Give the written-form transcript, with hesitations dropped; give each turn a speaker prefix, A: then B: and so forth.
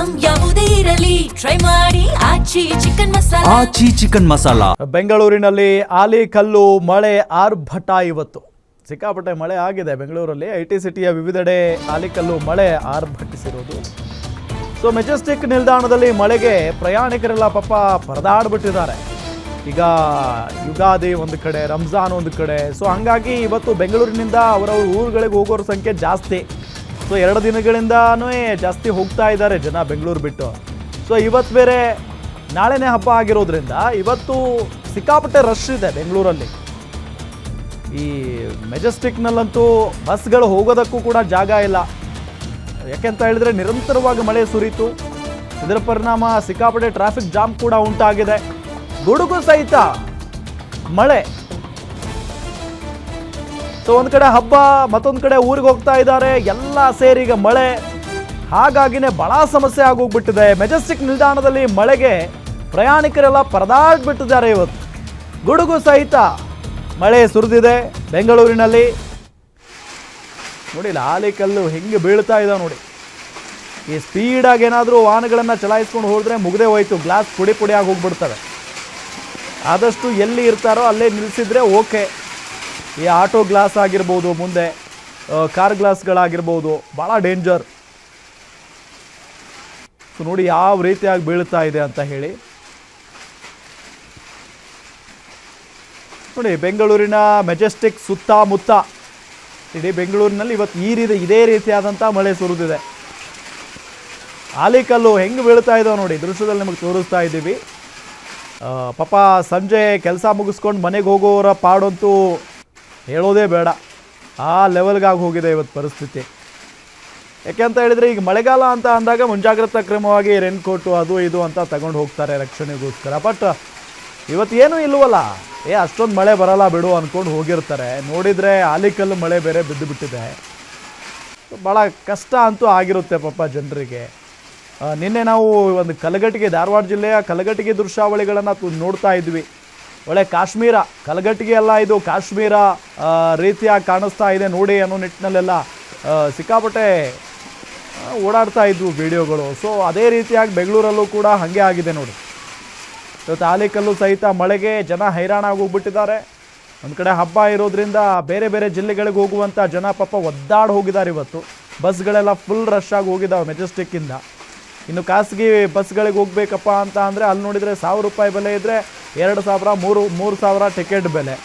A: Item ಯಾವುದೇ ಇರಲಿ try ಮಾಡಿ ಆಚಿ ಚಿಕನ್ ಮಸಾಲಾ.
B: ಬೆಂಗಳೂರಿನಲ್ಲಿ ಆಲಿಕಲ್ಲು ಮಳೆ ಆರ್ಭಟ. ಇವತ್ತು ಸಿಕ್ಕಾಪಟ್ಟೆ ಮಳೆ ಆಗಿದೆ ಬೆಂಗಳೂರಲ್ಲಿ. ಐಟಿ ಸಿಟಿಯ ವಿವಿಧೆಡೆ ಆಲಿಕಲ್ಲು ಮಳೆ ಆರ್ಭಟಿಸಿರೋದು. ಸೊ ಮೆಜೆಸ್ಟಿಕ್ ನಿಲ್ದಾಣದಲ್ಲಿ ಮಳೆಗೆ ಪ್ರಯಾಣಿಕರೆಲ್ಲ ಪಾಪ ಪರದಾಡ್ಬಿಟ್ಟಿದ್ದಾರೆ. ಈಗ ಯುಗಾದಿ ಒಂದು ಕಡೆ, ರಂಜಾನ್ ಒಂದು ಕಡೆ. ಸೊ ಹಂಗಾಗಿ ಇವತ್ತು ಬೆಂಗಳೂರಿನಿಂದ ಅವರವ್ರ ಊರುಗಳಿಗೆ ಹೋಗೋರ ಸಂಖ್ಯೆ ಜಾಸ್ತಿ. ಸೊ 2 ದಿನಗಳಿಂದನೂ ಜಾಸ್ತಿ ಹೋಗ್ತಾ ಇದ್ದಾರೆ ಜನ ಬೆಂಗಳೂರು ಬಿಟ್ಟು. ಸೊ ಇವತ್ತು ಬೇರೆ ನಾಳೆನೇ ಹಬ್ಬ ಆಗಿರೋದ್ರಿಂದ ಇವತ್ತು ಸಿಕ್ಕಾಪಟ್ಟೆ ರಶ್ ಇದೆ ಬೆಂಗಳೂರಲ್ಲಿ. ಈ ಮೆಜೆಸ್ಟಿಕ್ನಲ್ಲಂತೂ ಬಸ್ಗಳು ಹೋಗೋದಕ್ಕೂ ಕೂಡ ಜಾಗ ಇಲ್ಲ. ಯಾಕೆಂತ ಹೇಳಿದ್ರೆ ನಿರಂತರವಾಗಿ ಮಳೆ ಸುರಿತು. ಇದರ ಪರಿಣಾಮ ಸಿಕ್ಕಾಪಟ್ಟೆ ಟ್ರಾಫಿಕ್ ಜಾಮ್ ಕೂಡ ಉಂಟಾಗಿದೆ. ಗುಡುಗು ಸಹಿತ ಮಳೆ. ಸೊ ಒಂದು ಕಡೆ ಹಬ್ಬ, ಮತ್ತೊಂದು ಕಡೆ ಊರಿಗೆ ಹೋಗ್ತಾ ಇದ್ದಾರೆ, ಎಲ್ಲ ಸೇರಿ ಈಗ ಮಳೆ. ಹಾಗಾಗಿನೇ ಬಹಳ ಸಮಸ್ಯೆ ಆಗೋಗ್ಬಿಟ್ಟಿದೆ. ಮೆಜೆಸ್ಟಿಕ್ ನಿಲ್ದಾಣದಲ್ಲಿ ಮಳೆಗೆ ಪ್ರಯಾಣಿಕರೆಲ್ಲ ಪರದಾಡ್ಬಿಟ್ಟಿದ್ದಾರೆ. ಇವತ್ತು ಗುಡುಗು ಸಹಿತ ಮಳೆ ಸುರಿದಿದೆ ಬೆಂಗಳೂರಿನಲ್ಲಿ. ನೋಡಿ ಆಲಿಕಲ್ಲು ಹೆಂಗೆ ಬೀಳ್ತಾ ಇದ್ದಾವೆ ನೋಡಿ. ಈ ಸ್ಪೀಡಾಗಿ ಏನಾದರೂ ವಾಹನಗಳನ್ನು ಚಲಾಯಿಸ್ಕೊಂಡು ಹೋದರೆ ಮುಗ್ದೇ ಹೋಯ್ತು, ಗ್ಲಾಸ್ ಪುಡಿ ಪುಡಿಯಾಗಿ ಹೋಗ್ಬಿಡ್ತವೆ. ಆದಷ್ಟು ಎಲ್ಲಿ ಇರ್ತಾರೋ ಅಲ್ಲೇ ನಿಲ್ಲಿಸಿದ್ರೆ ಓಕೆ. ಈ ಆಟೋ ಗ್ಲಾಸ್ ಆಗಿರ್ಬೋದು, ಮುಂದೆ ಕಾರ್ ಗ್ಲಾಸ್ಗಳಾಗಿರ್ಬೋದು, ಭಾಳ ಡೇಂಜರ್. ಸೊ ನೋಡಿ ಯಾವ ರೀತಿಯಾಗಿ ಬೀಳ್ತಾ ಇದೆ ಅಂತ ಹೇಳಿ. ನೋಡಿ ಬೆಂಗಳೂರಿನ ಮೆಜೆಸ್ಟಿಕ್ ಸುತ್ತಮುತ್ತ, ಇಡೀ ಬೆಂಗಳೂರಿನಲ್ಲಿ ಇವತ್ತು ಇದೇ ರೀತಿಯಾದಂಥ ಮಳೆ ಸುರಿದಿದೆ. ಆಲಿಕಲ್ಲು ಹೆಂಗೆ ಬೀಳ್ತಾ ಇದ್ದಾವೆ ನೋಡಿ, ದೃಶ್ಯದಲ್ಲಿ ನಿಮಗೆ ತೋರಿಸ್ತಾ ಇದ್ದೀವಿ. ಪಾಪ ಸಂಜೆ ಕೆಲಸ ಮುಗಿಸ್ಕೊಂಡು ಮನೆಗೆ ಹೋಗೋರ ಪಾಡಂತೂ ಹೇಳೋದೇ ಬೇಡ. ಆ ಲೆವೆಲ್ಗಾಗಿ ಹೋಗಿದೆ ಇವತ್ತು ಪರಿಸ್ಥಿತಿ. ಯಾಕೆಂತ ಹೇಳಿದರೆ ಈಗ ಮಳೆಗಾಲ ಅಂತ ಅಂದಾಗ ಮುಂಜಾಗ್ರತಾ ಕ್ರಮವಾಗಿ ರೇನ್ಕೋಟು ಅದು ಇದು ಅಂತ ತಗೊಂಡು ಹೋಗ್ತಾರೆ ರಕ್ಷಣೆಗೋಸ್ಕರ. ಬಟ್ ಇವತ್ತು ಏನೂ ಇಲ್ವಲ್ಲ, ಅಷ್ಟೊಂದು ಮಳೆ ಬರಲ್ಲ ಬಿಡು ಅಂದ್ಕೊಂಡು ಹೋಗಿರ್ತಾರೆ. ನೋಡಿದರೆ ಆಲಿಕಲ್ಲು ಮಳೆ ಬೇರೆ ಬಿದ್ದು ಬಿಟ್ಟಿದೆ. ಭಾಳ ಕಷ್ಟ ಅಂತೂ ಆಗಿರುತ್ತೆ ಪಾಪ ಜನರಿಗೆ. ನಿನ್ನೆ ನಾವು ಒಂದು ಕಲಘಟಗಿ, ಧಾರವಾಡ ಜಿಲ್ಲೆಯ ಕಲಘಟಗಿ ದೃಶ್ಯಾವಳಿಗಳನ್ನು ನೋಡ್ತಾ ಇದ್ವಿ. ಒಳ್ಳೆ ಕಾಶ್ಮೀರ, ಕಲಘಟಗಿ ಎಲ್ಲ ಇದು ಕಾಶ್ಮೀರ ರೀತಿಯಾಗಿ ಕಾಣಿಸ್ತಾ ಇದೆ ನೋಡಿ ಅನ್ನೋ ನಿಟ್ಟಿನಲ್ಲೆಲ್ಲ ಸಿಕ್ಕಾಪಟ್ಟೆ ಓಡಾಡ್ತಾ ಇದ್ವು ವಿಡಿಯೋಗಳು. ಸೊ ಅದೇ ರೀತಿಯಾಗಿ ಬೆಂಗಳೂರಲ್ಲೂ ಕೂಡ ಹಾಗೆ ಆಗಿದೆ ನೋಡಿ. ಇವತ್ತು ಆಲಿಕಲ್ಲು ಸಹಿತ ಮಳೆಗೆ ಜನ ಹೈರಾಣ ಆಗೋಗ್ಬಿಟ್ಟಿದ್ದಾರೆ. ಒಂದು ಕಡೆ ಹಬ್ಬ ಇರೋದ್ರಿಂದ ಬೇರೆ ಬೇರೆ ಜಿಲ್ಲೆಗಳಿಗೆ ಹೋಗುವಂಥ ಜನ ಪಾಪ ಒದ್ದಾಡಿ ಹೋಗಿದ್ದಾರೆ. ಇವತ್ತು ಬಸ್ಗಳೆಲ್ಲ ಫುಲ್ ರಶ್ ಆಗಿ ಹೋಗಿದ್ದಾವೆ ಮೆಜೆಸ್ಟಿಕ್ಕಿಂದ. ಇನ್ನು ಖಾಸಗಿ ಬಸ್ಗಳಿಗೆ ಹೋಗ್ಬೇಕಪ್ಪ ಅಂತ ಅಂದರೆ ಅಲ್ಲಿ ನೋಡಿದರೆ 1000 ರೂಪಾಯಿ ಬೆಲೆ ಇದ್ದರೆ 2000 3,000 ಟಿಕೆಟ್ ಬೆಲೆ.